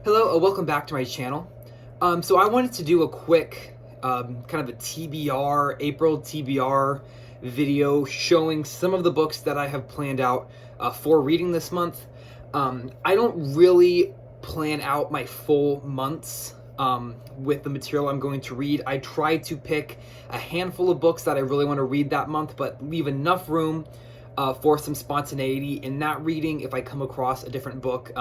Hello, welcome back to my channel. So I wanted to do a quick kind of a TBR, April TBR video showing some of the books that I have planned out for reading this month. I don't really plan out my full months with the material I'm going to read. I try to pick a handful of books that I really want to read that month, but leave enough room for some spontaneity in that reading if I come across a different book.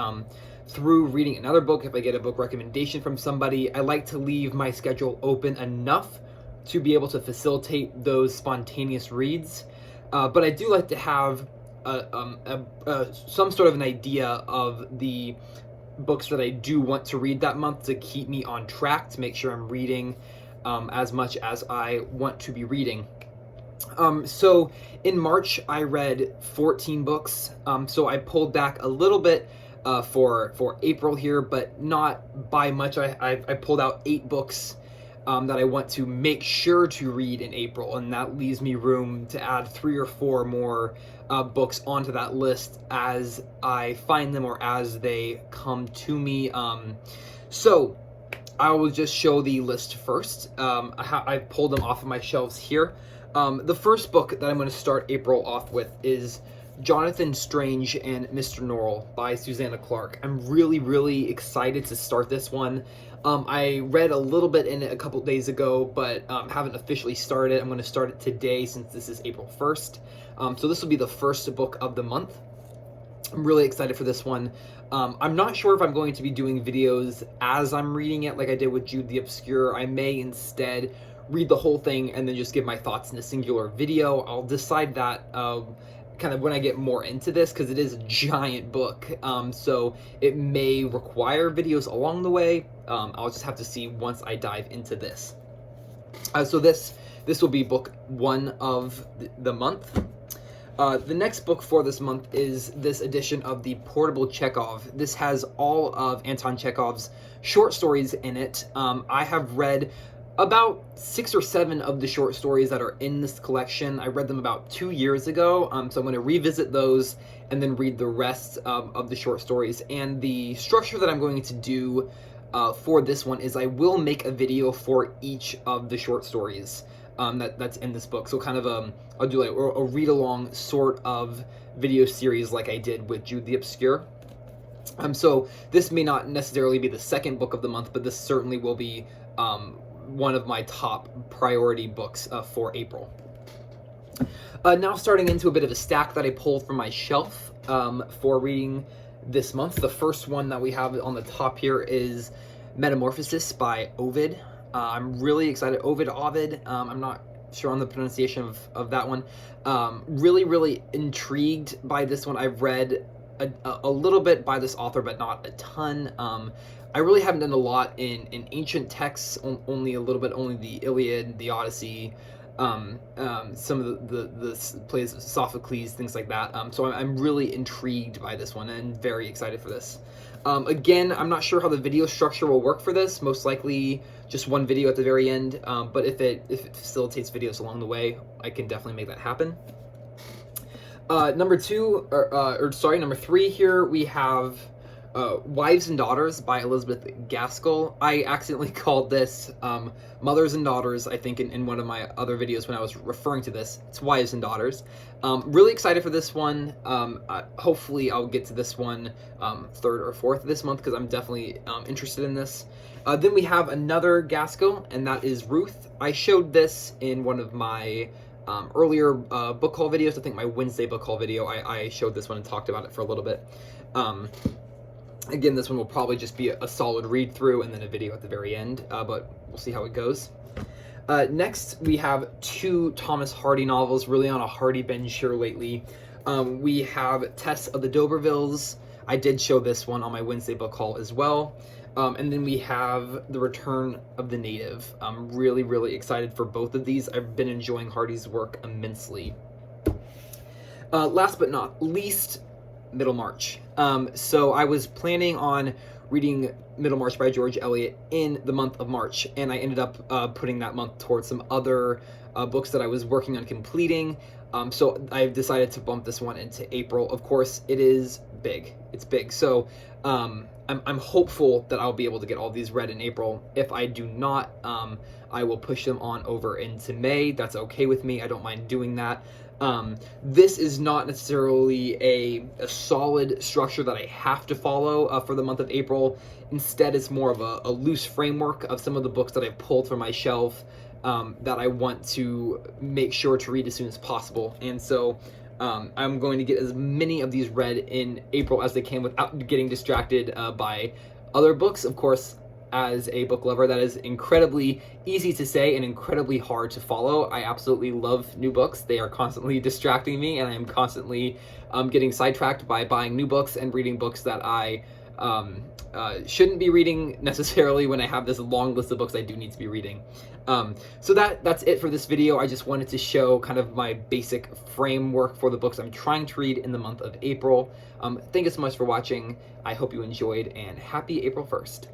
Through reading another book, if I get a book recommendation from somebody, I like to leave my schedule open enough to be able to facilitate those spontaneous reads. But I do like to have some sort of an idea of the books that I do want to read that month to keep me on track, to make sure I'm reading as much as I want to be reading. So in March, I read 14 books. So I pulled back a little bit for April here, but not by much. I pulled out 8 books that I want to make sure to read in April, and that leaves me room to add 3 or 4 more books onto that list as I find them or as they come to me. So I will just show the list first. I pulled them off of my shelves here. The first book that I'm going to start April off with is Jonathan Strange and Mr. Norrell by Susanna Clarke. I'm really excited to start this one. I read a little bit in it a couple days ago, but haven't officially started. I'm going to start it today since this is April 1st. So this will be the first book of the month. I'm really excited for this one. I'm not sure if I'm going to be doing videos as I'm reading it like I did with Jude the Obscure. I may instead read the whole thing and then just give my thoughts in a singular video. I'll decide that kind of when I get more into this, because it is a giant book, so it may require videos along the way. I'll just have to see once I dive into this. So this will be book 1 of the month. The next book for this month is this edition of the Portable Chekhov. This has all of Anton Chekhov's short stories in it. I have read about 6 or 7 of the short stories that are in this collection. I read them about 2 years ago, so I'm going to revisit those and then read the rest of the short stories. And the structure that I'm going to do for this one is I will make a video for each of the short stories that's in this book. So kind of I'll do like a read-along sort of video series like I did with Jude the Obscure. So this may not necessarily be the second book of the month, but this certainly will be one of my top priority books for April. Now starting into a bit of a stack that I pulled from my shelf for reading this month. The first one that we have on the top here is Metamorphosis by Ovid. I'm really excited. Ovid. I'm not sure on the pronunciation of that one. Really intrigued by this one. I've read a little bit by this author, but not a ton. I really haven't done a lot in ancient texts, only a little bit, only the Iliad, the Odyssey, some of the plays of Sophocles, things like that. So I'm really intrigued by this one and very excited for this. Again, I'm not sure how the video structure will work for this. Most likely just one video at the very end, but if it facilitates videos along the way, I can definitely make that happen. Number 3 here, we have Wives and Daughters by Elizabeth Gaskell. I accidentally called this Mothers and Daughters, I think, in one of my other videos when I was referring to this. It's Wives and Daughters. Really excited for this one. Hopefully I'll get to this one 3rd or 4th this month, because I'm definitely interested in this. Then we have another Gaskell, and that is Ruth. I showed this in one of my earlier book haul videos. I think my Wednesday book haul video, I showed this one and talked about it for a little bit. Again, this one will probably just be a solid read through and then a video at the very end, but we'll see how it goes. Next, we have 2 Thomas Hardy novels, really on a Hardy binge here lately. We have Tess of the D'Urbervilles. I did show this one on my Wednesday book haul as well. And then we have The Return of the Native. I'm really excited for both of these. I've been enjoying Hardy's work immensely. Last but not least, Middlemarch. So I was planning on reading Middlemarch by George Eliot in the month of March, and I ended up putting that month towards some other books that I was working on completing. So I've decided to bump this one into April. Of course, it is big. It's big. So I'm hopeful that I'll be able to get all these read in April. If I do not, I will push them on over into May. That's okay with me. I don't mind doing that. This is not necessarily a solid structure that I have to follow for the month of April. Instead, it's more of a loose framework of some of the books that I've pulled from my shelf that I want to make sure to read as soon as possible. And so I'm going to get as many of these read in April as I can without getting distracted by other books. Of course, as a book lover, that is incredibly easy to say and incredibly hard to follow. I absolutely love new books. They are constantly distracting me, and I am constantly getting sidetracked by buying new books and reading books that I shouldn't be reading necessarily when I have this long list of books I do need to be reading. So that's it for this video. I just wanted to show kind of my basic framework for the books I'm trying to read in the month of April. Thank you so much for watching. I hope you enjoyed, and happy April 1st.